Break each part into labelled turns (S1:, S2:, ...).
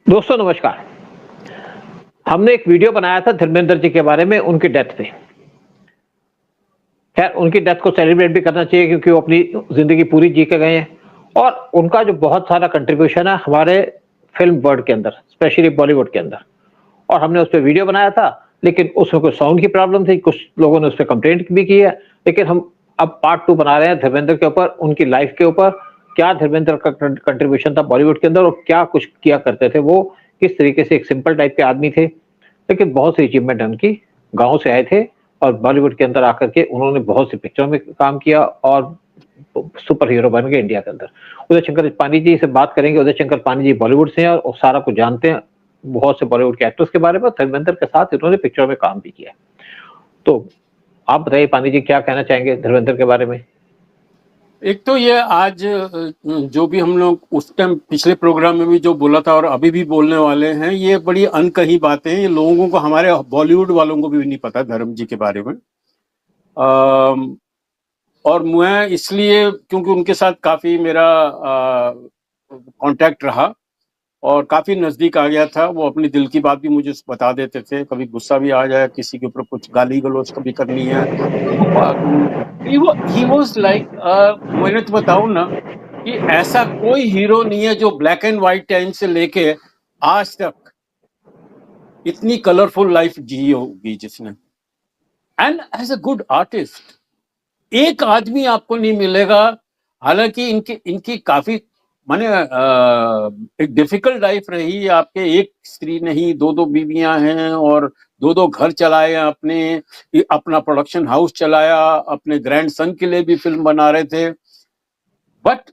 S1: दोस्तों नमस्कार। हमने एक वीडियो बनाया था धर्मेंद्र जी के बारे में उनकी डेथ पे। खैर उनकी डेथ को सेलिब्रेट भी करना चाहिए क्योंकि वो अपनी ज़िंदगी पूरी जी के गए हैं और उनका जो बहुत सारा कंट्रीब्यूशन है हमारे फ़िल्म वर्ल्ड के अंदर, स्पेशली बॉलीवुड के अंदर और हमने उस पे वीडियो बनाया था, लेकिन उसमें कुछ साउंड की प्रॉब्लम थी, कुछ लोगों ने उस पे कंप्लेंट भी की है। लेकिन हम अब पार्ट 2 बना रहे हैं धर्मेंद्र के ऊपर, उनकी लाइफ़ के ऊपर, क्या धर्मेंद्र का कंट्रीब्यूशन था बॉलीवुड के अंदर और क्या कुछ किया करते थे वो, किस तरीके से एक सिंपल टाइप के आदमी थे। लेकिन बहुत सी अचीवमेंट है उनकी, गाँव से आए थे और बॉलीवुड के अंदर आकर के उन्होंने बहुत सी पिक्चरों में काम किया और सुपर हीरो बन गए इंडिया के अंदर। उदय शंकर पांडे जी से बात करेंगे, उदय शंकर पांडे जी बॉलीवुड से हैं और सारा कुछ जानते हैं, बहुत से बॉलीवुड के एक्टर्स के बारे में, धर्मेंद्र के साथ इन्होंने पिक्चरों में काम भी किया है। तो आप बताइए पांडे जी क्या कहना चाहेंगे धर्मेंद्र के बारे में?
S2: एक तो ये आज जो भी हम लोग उस टाइम पिछले प्रोग्राम में भी जो बोला था और अभी भी बोलने वाले हैं, ये बड़ी अनकही बातें हैं। ये लोगों को, हमारे बॉलीवुड वालों को भी नहीं पता धर्म जी के बारे में। और मैं इसलिए, क्योंकि उनके साथ काफी मेरा कांटेक्ट रहा और काफी नजदीक आ गया था। वो अपनी दिल की बात भी मुझे बता देते थे, कभी गुस्सा भी आ जाए, किसी के ऊपर कुछ गाली गलौज कभी करनी है तो ही वॉज लाइक, मैंने तो बताऊं ना कि ऐसा कोई हीरो नहीं है जो ब्लैक एंड व्हाइट टाइम से लेके आज तक इतनी कलरफुल लाइफ जी होगी जिसने। And as a good artist एक आदमी आपको नहीं मिलेगा। हालांकि इनकी इनकी काफी माने एक डिफिकल्ट लाइफ रही। आपके एक स्त्री नहीं, दो दो बीवियां हैं और दो दो घर चलाए अपने, अपना प्रोडक्शन हाउस चलाया, अपने ग्रैंड सन के लिए भी फिल्म बना रहे थे। बट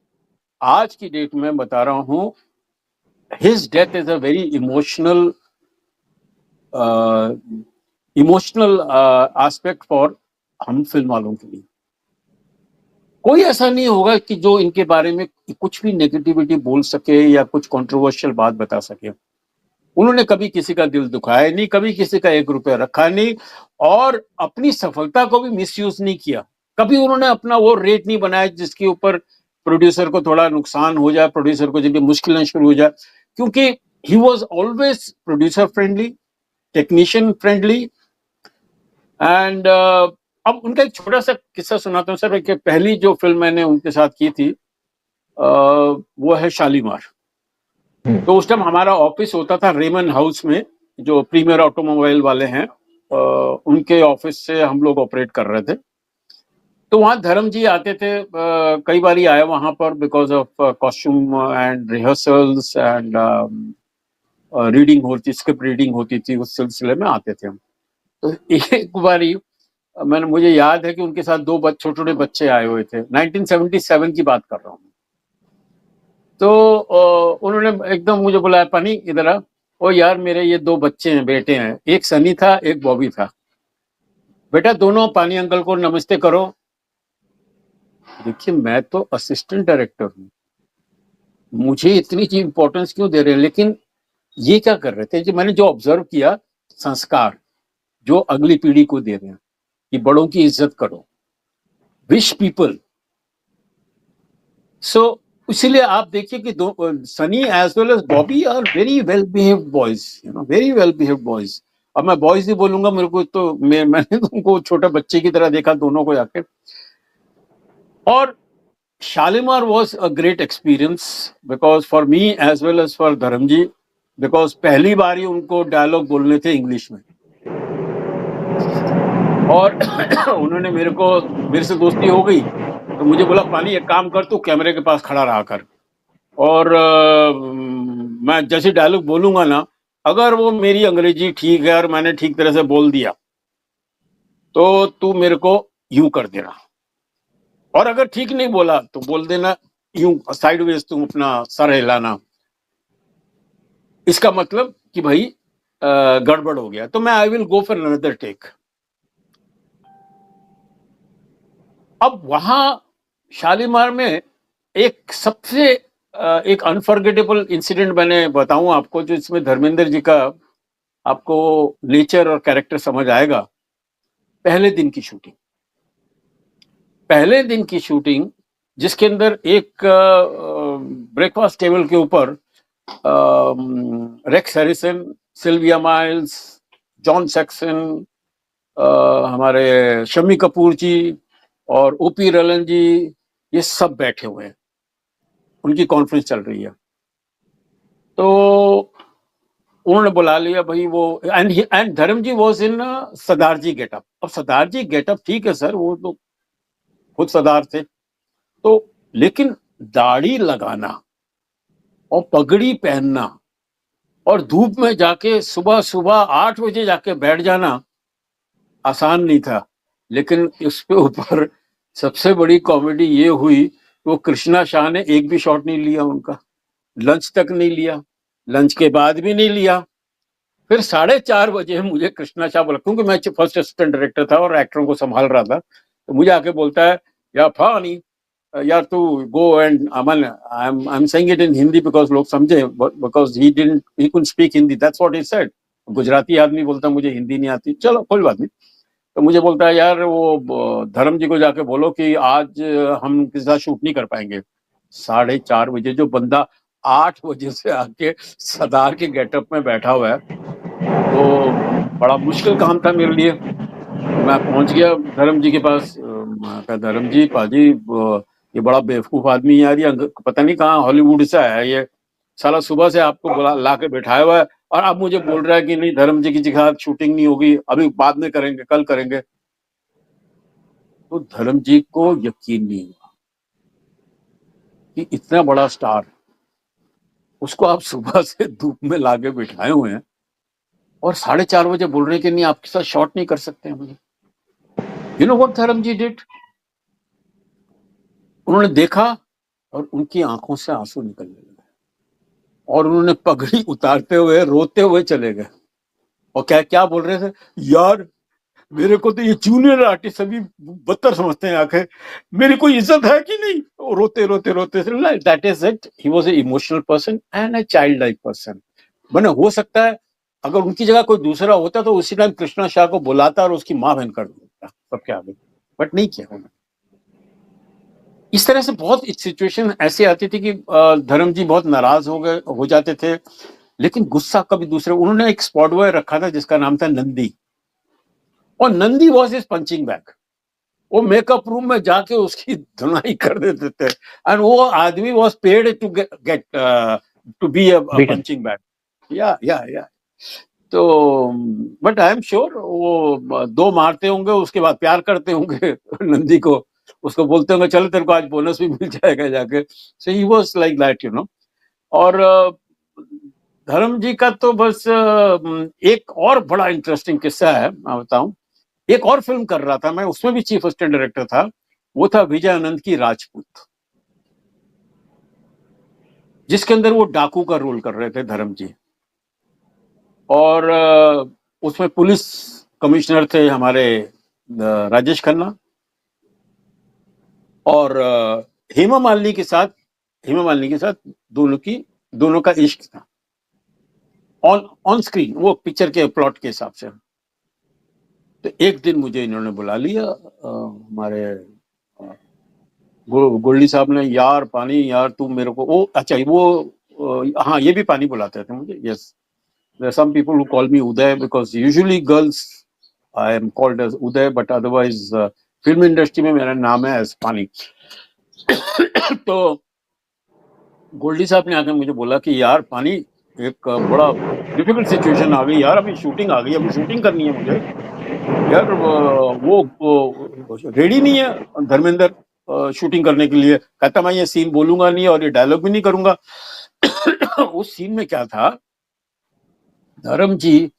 S2: आज की डेट में बता रहा हूं, his death is a very emotional aspect for हम फिल्म वालों के लिए। कोई ऐसा नहीं होगा कि जो इनके बारे में कुछ भी नेगेटिविटी बोल सके या कुछ कंट्रोवर्शियल बात बता सके। उन्होंने कभी किसी का दिल दुखाया नहीं, कभी किसी का 1 रुपया रखा नहीं और अपनी सफलता को भी मिसयूज नहीं किया। कभी उन्होंने अपना वो रेट नहीं बनाया जिसके ऊपर प्रोड्यूसर को थोड़ा नुकसान हो जाए, प्रोड्यूसर को जब भी मुश्किलें शुरू हो जाए। क्योंकि he was always producer friendly, technician friendly. And अब उनका एक छोटा सा किस्सा सुनाता हूँ सर। कि पहली जो फिल्म मैंने उनके साथ की थी वो है शालीमार। तो उस टाइम हमारा ऑफिस होता था रेमन हाउस में, जो प्रीमियर ऑटोमोबाइल वाले हैं, उनके ऑफिस से हम लोग ऑपरेट कर रहे थे। तो वहाँ धर्म जी आते थे, कई बार आए वहां पर because of costume and rehearsals and reading होती, स्क्रिप्ट रीडिंग होती थी, उस सिलसिले में आते थे हम। तो एक बारी मुझे याद है कि उनके साथ दो छोटे छोटे बच्चे आए हुए थे। 1977 की बात कर रहा हूँ। तो उन्होंने एकदम मुझे बुलाया, पानी इधर आ। ओ यार, मेरे ये दो बच्चे हैं, बेटे हैं, एक सनी था एक बॉबी था। बेटा दोनों पानी अंकल को नमस्ते करो। देखिए मैं तो असिस्टेंट डायरेक्टर हूँ, मुझे इतनी चीज इंपॉर्टेंस क्यों दे रहे हैं? लेकिन ये क्या कर रहे थे? जो मैंने जो ऑब्जर्व किया, संस्कार जो अगली पीढ़ी को दे रहे हैं कि बड़ों की इज्जत करो, विश पीपल। सो इसीलिए आप देखिए कि Sunny as well as Bobby are very well behaved boys, very well behaved boys. अब मैं बॉयज ही बोलूंगा, मेरे को तो मैंने तो उनको छोटे बच्चे की तरह देखा दोनों को जाके। और Shalimar was a great experience because for me as well as for Dharm ji, because पहली बार ही उनको डायलॉग बोलने थे इंग्लिश में। और उन्होंने मेरे से दोस्ती हो गई तो मुझे बोला, पानी एक काम कर, तू कैमरे के पास खड़ा रहा कर और मैं जैसे डायलॉग बोलूंगा ना, अगर वो मेरी अंग्रेजी ठीक है और मैंने ठीक तरह से बोल दिया तो तू मेरे को यूं कर देना, और अगर ठीक नहीं बोला तो बोल देना यूं साइडवेज, तुम अपना सर हिलाना, इसका मतलब कि भाई गड़बड़ हो गया, तो मैं I will go for another take. अब वहां शालीमार में एक सबसे एक अनफॉरगेटेबल इंसिडेंट मैंने बताऊं आपको, जो इसमें धर्मेंद्र जी का आपको नेचर और कैरेक्टर समझ आएगा। पहले दिन की शूटिंग जिसके अंदर एक ब्रेकफास्ट टेबल के ऊपर Rex Harrison, Sylvia Miles, John Saxon, हमारे शम्मी कपूर जी और ओपी रलन जी, ये सब बैठे हुए हैं, उनकी कॉन्फ्रेंस चल रही है। तो उन्होंने बुला लिया भाई वो, एंड धर्म जी was in Sardar ji getup. अब सरदार जी गेटअप ठीक है सर, वो तो खुद सरदार थे, तो लेकिन दाढ़ी लगाना और पगड़ी पहनना और धूप में जाके सुबह सुबह 8 बजे जाके बैठ जाना आसान नहीं था। लेकिन इसके ऊपर सबसे बड़ी कॉमेडी ये हुई, वो कृष्णा शाह ने एक भी शॉट नहीं लिया उनका, लंच तक नहीं लिया, लंच के बाद भी नहीं लिया। फिर 4:30 बजे मुझे कृष्णा शाह बोला, क्योंकि मैं फर्स्ट असिस्टेंट डायरेक्टर था और एक्टरों को संभाल रहा था, तो मुझे आके बोलता है, या फानी यार तू go and Aman, I am saying it in Hindi because लोग समझे, because he couldn't speak Hindi, that's what he said. Gujarati आदमी बोलता मुझे हिंदी नहीं आती, चलो कोई बात नहीं। तो मुझे बोलता है, यार वो धर्म जी को जाके बोलो कि आज हम किसी साथ शूट नहीं कर पाएंगे। 4:30 बजे जो बंदा 8 बजे से आके सरदार के गेटअप में बैठा हुआ है, तो बड़ा मुश्किल काम था मेरे लिए। तो मैं पहुंच गया धर्म जी के पास, मैं कहा, धर्म जी पाजी ये बड़ा बेवकूफ आदमी है यार, ये पता नहीं कहाँ हॉलीवुड से आया है, ये साला सुबह से आपको बुला ला के बैठाया हुआ है और अब मुझे बोल रहा है कि नहीं धर्म जी की जगह शूटिंग नहीं होगी, अभी बाद में करेंगे, कल करेंगे। तो धर्म जी को यकीन नहीं हुआ कि इतना बड़ा स्टार, उसको आप सुबह से धूप में लाके बिठाए हुए हैं और 4:30 बजे बोल रहे हैं कि नहीं आपके साथ शॉट नहीं कर सकते हैं मुझे। यू नो व्हाट धर्म जी डिड? उन्होंने देखा और उनकी आंखों से आंसू निकलने लगे और उन्होंने पगड़ी उतारते हुए रोते हुए चले गए। और क्या क्या बोल रहे थे, यार मेरे को तो ये जूनियर आर्टिस्ट सभी बदतर समझते हैं, आखिर मेरी कोई इज्जत है कि नहीं। रोते रोते रोते, that is it, he was a emotional person and a child like person. मैंने हो सकता है अगर उनकी जगह कोई दूसरा होता तो उसी टाइम कृष्णा शाह को बुलाता और उसकी मां बहन कर देता सबके आगे, बट नहीं किया उन्होंने। इस तरह से बहुत सिचुएशन ऐसी आती थी कि धर्म जी बहुत नाराज हो जाते थे, लेकिन गुस्सा कभी दूसरे। उन्होंने एक स्पॉट बॉय रखा था जिसका नाम था नंदी, और Nandi was is punching bag. वो मेकअप रूम में जाके उसकी धुनाई कर देते थे एंड वो आदमी was paid to get to be a punching bag. या तो बट आई एम श्योर वो 2 मारते होंगे, उसके बाद प्यार करते होंगे नंदी को, उसको बोलते होंगे चलो तेरे को आज बोनस भी मिल जाएगा जाके। So he was like that, you know. और धर्म जी का तो बस एक और बड़ा इंटरेस्टिंग किस्सा है, मैं बताऊं। एक और फिल्म कर रहा था मैं, उसमें भी चीफ असिस्टेंट डायरेक्टर था, वो था विजय आनंद की राजपूत, जिसके अंदर वो डाकू का रोल कर रहे थे धर्म जी। और उसमें पुलिस कमिश्नर थे हमारे राजेश खन्ना, और हेमा मालिनी के साथ दोनों का इश्क था ऑन स्क्रीन, वो पिक्चर के प्लॉट के हिसाब से। तो एक दिन मुझे इन्होंने बुला लिया, हमारे गोल्डी साहब ने, यार पानी यार तू मेरे को, वो अच्छा वो हाँ ये भी पानी बुलाते थे मुझे, yes. There are some people who call me Uday because usually girls I am called as Uday, but otherwise film industry में मेरा नाम है एस पानी। तो गोल्डी साहब ने आकर मुझे बोला कि यार पानी एक बड़ा डिफिकल्ट सिचुएशन आ गई यार, अभी शूटिंग आ गई, अभी शूटिंग करनी है मुझे यार, वो रेडी नहीं है धर्मेंद्र शूटिंग करने के लिए। कहता मैं ये सीन बोलूंगा नहीं और ये डायलॉग भी नहीं करूंगा। उस सीन में क्या था, धर्म जी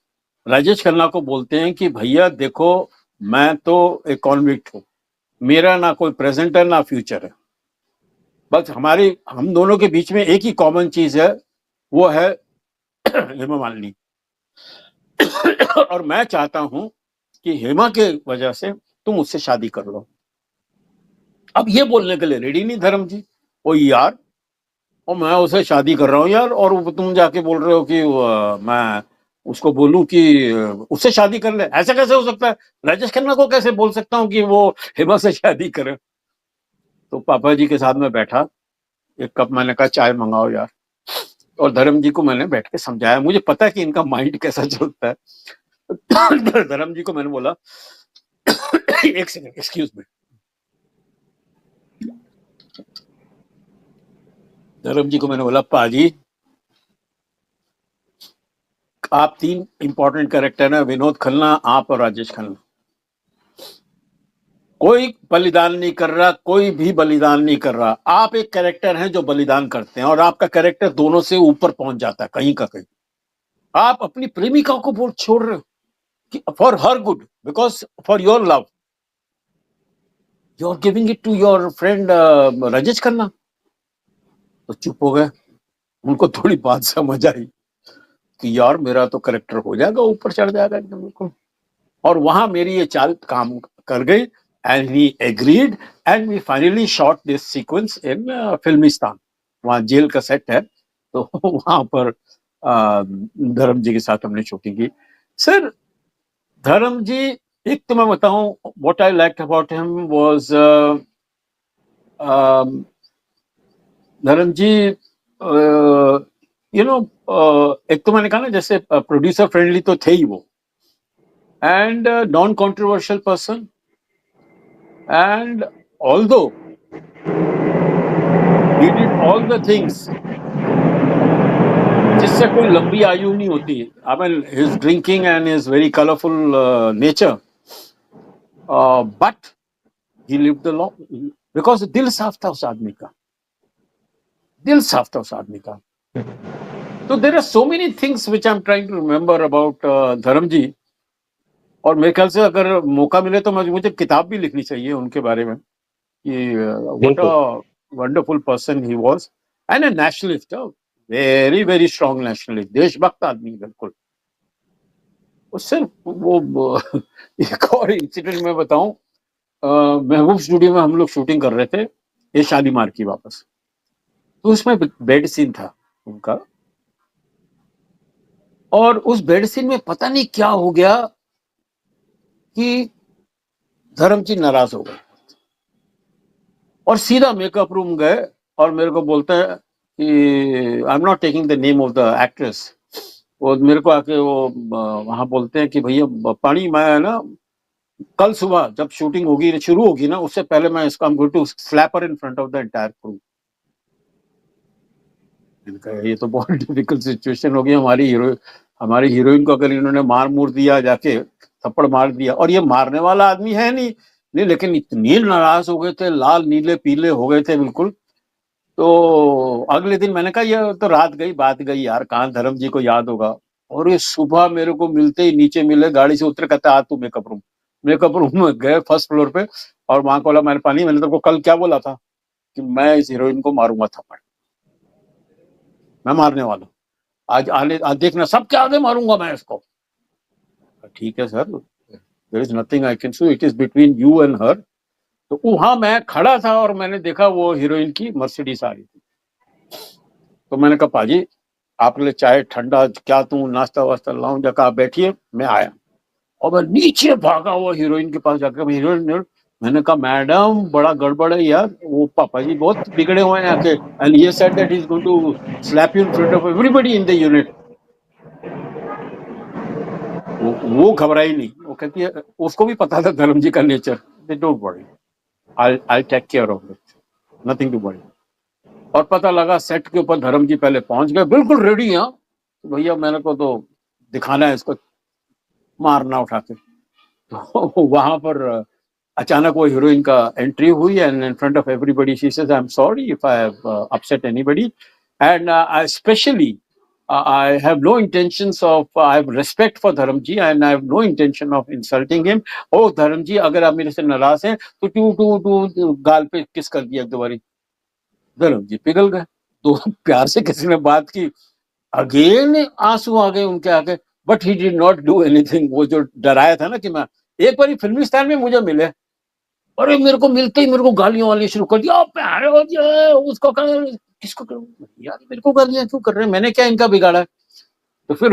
S2: राजेश खन्ना को बोलते हैं कि भैया देखो मैं तो एक कॉन्विक्ट हूं, मेरा ना कोई प्रेजेंट है ना फ्यूचर है, बस हम दोनों के बीच में एक ही कॉमन चीज है, वो है हेमा मालिनी। और मैं चाहता हूं कि हेमा के वजह से तुम उससे शादी कर लो। अब ये बोलने के लिए रेडी नहीं धर्म जी, ओ यार और मैं उसे शादी कर रहा हूँ यार, और तुम जाके बोल रहे हो कि मैं उसको बोलूं कि उससे शादी कर ले, ऐसा कैसे हो सकता है? राजेश खन्ना को कैसे बोल सकता हूँ कि वो हेमा से शादी करे? तो पापा जी के साथ में बैठा, एक कप मैंने कहा चाय मंगाओ यार, और धर्म जी को मैंने बैठ के समझाया, मुझे पता है कि इनका माइंड कैसा चलता है। धर्म जी को मैंने बोला एक सेकंड एक्सक्यूज मी, धर्म जी को मैंने बोला पाजी आप 3 इंपॉर्टेंट कैरेक्टर हैं, विनोद खन्ना, आप और राजेश खन्ना, कोई बलिदान नहीं कर रहा, कोई भी बलिदान नहीं कर रहा, आप एक कैरेक्टर हैं जो बलिदान करते हैं और आपका कैरेक्टर दोनों से ऊपर पहुंच जाता है कहीं का कहीं। आप अपनी प्रेमिका को बोल छोड़ रहे हो कि for her good, because for your love you are giving it to your friend Rajesh Khanna. तो चुप हो गए, उनको थोड़ी बात समझ आई कि यार मेरा तो कैरेक्टर हो जाएगा, ऊपर चढ़ जाएगा एकदम बिल्कुल। और वहां मेरी ये चाल काम कर गई and he agreed and we finally shot this sequence in Filmistan. वहां जेल का सेट है, तो वहां पर धर्म जी के साथ हमने शूटिंग की। सर धर्म जी, एक तो मैं बताऊं what I liked about him was धर्म जी यू नो एक तो मैंने कहा ना जैसे प्रोड्यूसर फ्रेंडली तो थे ही वो, and non-controversial person, and although he did all the things जिससे कोई लंबी आयु नहीं होती, I mean his drinking and his very colorful nature, but he lived the long, because दिल साफ था उस आदमी का, दिल साफ था उस आदमी का। तो there are so many things which I'm trying to remember about धर्म जी, और मेरे ख्याल से अगर मौका मिले तो मुझे किताब भी लिखनी चाहिए उनके बारे में कि what a wonderful person he was and a nationalist, very very strong nationalist, देशभक्त आदमी बिल्कुल। उससे वो एक और इंसिडेंट मैं बताऊं, महबूब स्टूडियो में हम लोग शूटिंग कर रहे थे ये शालीमार की वापस, तो उसमें बेड सीन था उनका, और उस बेड सीन में पता नहीं क्या हो गया कि धर्म जी नाराज हो गए और सीधा मेकअप रूम गए और मेरे को बोलते हैं कि I am not taking the name of the actress, वो मेरे को आके वो वहां बोलते हैं कि भैया पानी, मैं ना कल सुबह जब शूटिंग होगी शुरू होगी ना उससे पहले मैं इसका I am going to slap her in front of the entire crew. ये तो बहुत डिफिकल्ट सिचुएशन होगी, हमारी हीरोइन को अगर इन्होंने मार मूर दिया, जाके थप्पड़ मार दिया, और ये मारने वाला आदमी है नहीं, लेकिन इतने नाराज हो गए थे, लाल नीले पीले हो गए थे बिल्कुल। तो अगले दिन मैंने कहा ये तो रात गई बात गई यार, कहाँ धर्म जी को याद होगा। और ये सुबह मेरे को मिलते ही नीचे मिले, गाड़ी से उतरे, कहते आ तू मेकअप रूम में गए फर्स्ट फ्लोर पे, और वहां को बोला मैंने पानी, मैंने तेरे को कल क्या बोला था कि मैं इस हीरोइन को मारूंगा थप्पड़, मैं मारने वाला हूँ, आज देखना सबके आगे मारूंगा मैं इसको। ठीक है sir, there is nothing I can do, it is between you and her. तो वहां मैं खड़ा था और मैंने देखा वो हीरोइन की मर्सिडीज आ रही थी, तो मैंने कहा पाजी आपके लिए चाय ठंडा क्या तू नाश्ता वास्ता लाऊं, जाकर आप बैठिए, मैं आया और मैं नीचे भागा वो हीरोइन के पास जाकर, हीरोइन, मैंने कहा मैडम बड़ा गड़बड़ है यार, वो पापा जी बहुत बिगड़े हुए हैं आके, and he said that he is going to slap you in front of everybody in the unit. वो घबराई नहीं, वो कहती है उसको भी पता था धर्म जी का nature, don't worry, I take care of it, nothing to worry. और पता लगा सेट के ऊपर धर्म जी पहले पहुंच गए, बिल्कुल रेडी हैं भैया, मैंने को तो दिखाना है इसको, मारना उठा के। तो वहां पर अचानक वो हीरोइन का एंट्री हुई and in front of everybody she says I am sorry if I have upset anybody, and I specially I have no intentions of, I have respect for Dharam ji and I have no intention of insulting him. Oh Dharam ji, अगर आप मेरे से नाराज हैं तो to गाल पे किस कर दिया एक दो बारी, धर्म जी पिघल गए। तो प्यार से किसी ने बात की, अगेन आंसू आ गए उनके आगे, but he did not do anything. वो जो डराया था ना कि मैं एक बार फिल्मिस्तान में मुझे मिले, अरे मेरे को मिलते ही मेरे को गालियां वाली शुरू कर दिया, प्यारे हो जाए उसको कर, किसको करूं यार, मेरे को गालियां क्यों कर रहे हैं, मैंने क्या इनका बिगाड़ा। तो फिर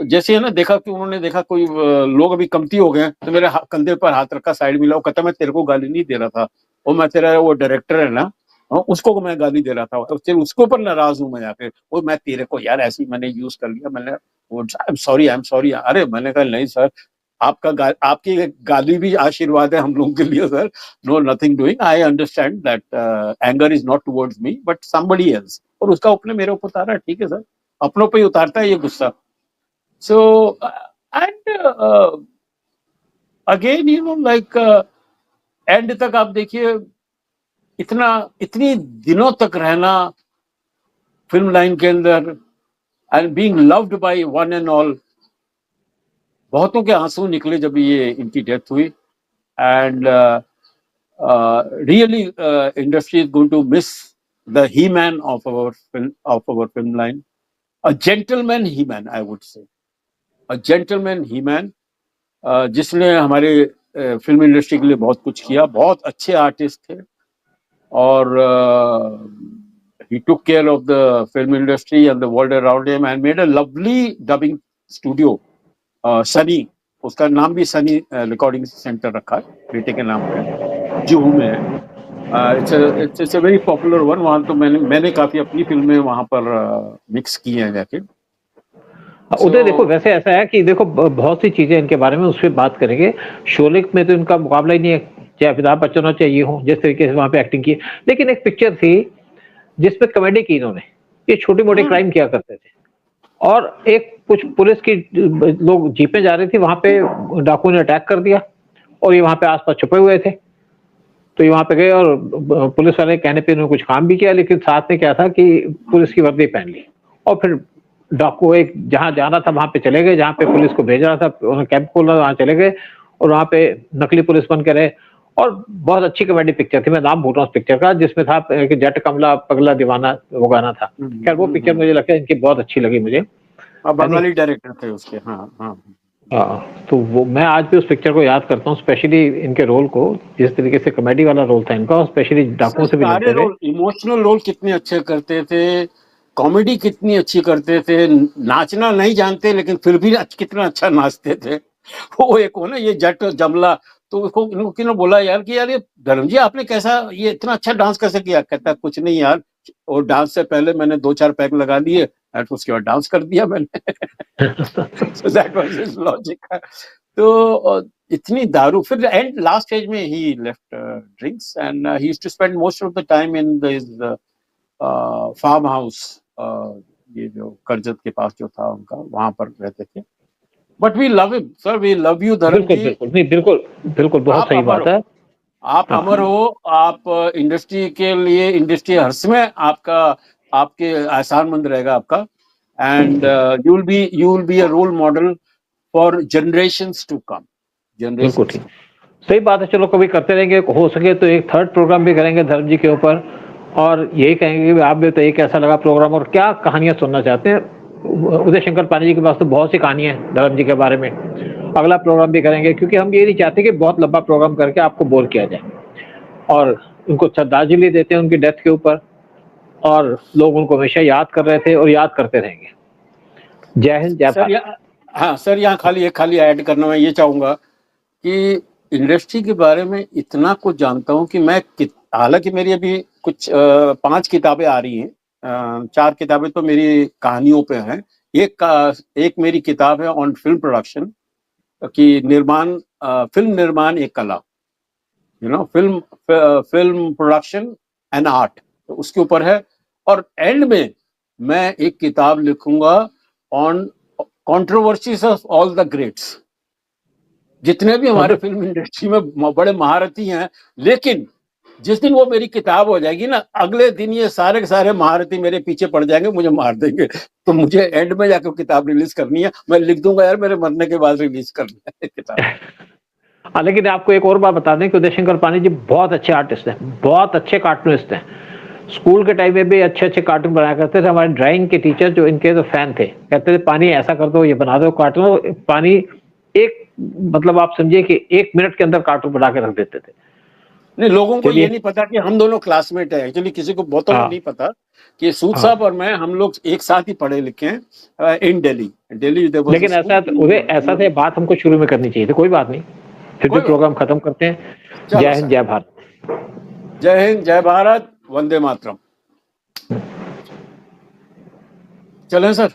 S2: जैसे है ना देखा कि उन्होंने देखा कोई लोग अभी कमती हो गए, तो मेरे कंधे पर हाथ रखा, साइड मिला, वो कहता मैं तेरे को गाली नहीं दे रहा था, वो मैं तेरा वो डायरेक्टर है ना, उसको मैं गाली दे रहा था, तो फिर उसके ऊपर नाराज हूं मैं जाके, वो मैं तेरे को यार ऐसी मैंने यूज कर लिया, मैंने आई एम सॉरी। अरे मैंने कहा नहीं सर, आपकी गाली भी आशीर्वाद है हम लोगों के लिए sir. No nothing doing, I understand that anger is not towards me but somebody else, और उसका अपने मेरे ऊपर उतारा, ठीक है सर, अपनों पे ही उतारता है ये गुस्सा। So and again you know like and तक आप देखिए, इतनी दिनों तक रहना फिल्म लाइन के अंदर and being loved by one and all. बहुतों के आंसू निकले जब ये इनकी डेथ हुई, and really industry is going to miss the he man of our film line, a gentleman he man, I would say a gentleman he man, जिसने हमारे फिल्म इंडस्ट्री के लिए बहुत कुछ किया, बहुत अच्छे आर्टिस्ट थे, और he took care of the film industry and the world around him and made a lovely dubbing studio, Sunny, उसका नाम भी सनी रिकॉर्डिंग सेंटर रखा है बेटे के नाम पे, जुहू में है। It's a very popular one. वहाँ तो मैंने काफी अपनी फिल्में वहाँ पर मिक्स की हैं जाके।
S1: उधर देखो, वैसे ऐसा है कि देखो बहुत सी चीजें इनके बारे में उस पर बात करेंगे। शोले में तो इनका मुकाबला ही नहीं है, चाहे अमिताभ बच्चन हो चाहे ये हो, जिस तरीके से वहां पे एक्टिंग की। लेकिन एक पिक्चर थी जिसमें कॉमेडी की इन्होंने, ये छोटे मोटे क्राइम किया करते थे, और एक कुछ पुलिस की लोग जीपें जा रही थी, वहां पे डाकू ने अटैक कर दिया, और ये वहां पे आसपास छुपे हुए थे। तो ये वहां पे गए और पुलिस वाले कहने पे इन्होंने कुछ काम भी किया, लेकिन साथ में क्या था कि पुलिस की वर्दी पहन ली, और फिर डाकू एक जहां जाना था वहां पे चले गए, जहां पे पुलिस को भेज रहा था, उन्होंने कैंप खोला, वहां चले गए और वहां पे नकली पुलिस बन के रहे। और बहुत अच्छी कॉमेडी पिक्चर थी, मैं नाम भूल रहा हूँ उस पिक्चर का, जिसमें था कि जट कमला पगला दीवाना, वो गाना था। खैर वो पिक्चर मुझे लगता है इनकी बहुत अच्छी लगी मुझे।
S2: बंगाली डायरेक्टर थे उसके। हाँ हाँ
S1: हाँ, तो वो मैं आज भी उस पिक्चर को याद करता हूँ, स्पेशली इनके रोल को, जिस तरीके से कॉमेडी वाला रोल था इनका, और स्पेशली डाकुओं से भी लड़ते थे।
S2: इमोशनल रोल कितने अच्छे करते थे, कॉमेडी कितनी अच्छी करते थे, नाचना नहीं जानते लेकिन फिर भी कितना अच्छा नाचते थे। वो एक हो ना ये जट जमला, तो उसको किन्होंने बोला यार कि यार ये धर्म जी आपने कैसा ये इतना अच्छा डांस कैसे किया? कहता कुछ नहीं यार, और डांस से पहले मैंने 2-4 पैक लगा लिए और उसके बाद डांस कर दिया मैंने। So that was his logic. तो इतनी दारू, फिर एंड लास्ट स्टेज में he left drinks and he used to spend most of the time in this farm house, ये जो करजत के पास जो था उनका, वहां पर रहते थे। But we love him sir, we love you Dharm ji.
S1: बिल्कुल नहीं, बिल्कुल बिल्कुल, बहुत सही बात है।
S2: आप अमर हो, आप इंडस्ट्री के लिए, इंडस्ट्री हर समय आपके एहसानमंद रहेगा आपका, and you will be a role model for generations to come.
S1: बिल्कुल ठीक, सही बात है। चलो कभी करते रहेंगे, हो सके तो एक थर्ड प्रोग्राम भी करेंगे धर्म जी के ऊपर, और यही कहेंगे कि आप भी बताइए कैसा लगा प्रोग्राम और क्या कहानियां सुनना चाहते हैं। उदय शंकर पांडे जी के पास तो बहुत सी कहानियां हैं धर्म जी के बारे में। अगला प्रोग्राम भी करेंगे, क्योंकि हम ये नहीं चाहते कि बहुत लंबा प्रोग्राम करके आपको बोर किया जाए, और उनको श्रद्धांजलि देते हैं उनकी डेथ के ऊपर, और लोग उनको हमेशा याद कर रहे थे और याद करते रहेंगे। जय हिंद, जय भारत।
S2: हाँ सर, यहाँ खाली ऐड करना मैं ये चाहूंगा कि इंडस्ट्री के बारे में इतना कुछ जानता हूँ कि मैं, हालांकि मेरी अभी कुछ 5 किताबें आ रही हैं, 4 किताबें तो मेरी कहानियों पे हैं, एक मेरी किताब है ऑन फिल्म प्रोडक्शन की निर्माण, फिल्म निर्माण एक कला, you know, film production and art, तो उसके ऊपर है। और एंड में मैं एक किताब लिखूंगा on controversies of all the greats, जितने भी हमारे फिल्म इंडस्ट्री में बड़े महारथी हैं, लेकिन जिस दिन वो मेरी किताब हो जाएगी ना, अगले दिन ये सारे के सारे महारथी मेरे पीछे पड़ जाएंगे, मुझे मार देंगे। तो मुझे एंड में जाकर किताब रिलीज करनी है, मैं लिख दूंगा यार मेरे मरने के बाद रिलीज करनी है किताब।
S1: हाँ, लेकिन आपको एक और बात बता दें कि उदय शंकर पांडे जी बहुत अच्छे आर्टिस्ट हैं, बहुत अच्छे कार्टूनिस्ट हैं। स्कूल के टाइम में भी अच्छे अच्छे कार्टून बनाया करते थे। हमारे ड्राइंग के टीचर जो इनके तो फैन थे, कहते थे पानी ऐसा कर दो, ये बना दो कार्टून। पानी एक, मतलब आप समझिए कि 1 मिनट के अंदर कार्टून बना के रख देते थे।
S2: नहीं, लोगों को ये नहीं पता कि हम दोनों क्लासमेट हैं। एक्चुअली किसी को बहुतों को नहीं पता कि सूद साहब और मैं, हम लोग एक साथ ही पढ़े लिखे हैं इन दिल्ली।
S1: लेकिन ऐसा थे, बात हमको शुरू में करनी चाहिए थी। कोई बात नहीं, फिर भी प्रोग्राम खत्म करते हैं। जय हिंद, जय भारत।
S2: जय हिंद, जय भारत। वंदे मातरम। चलें सर।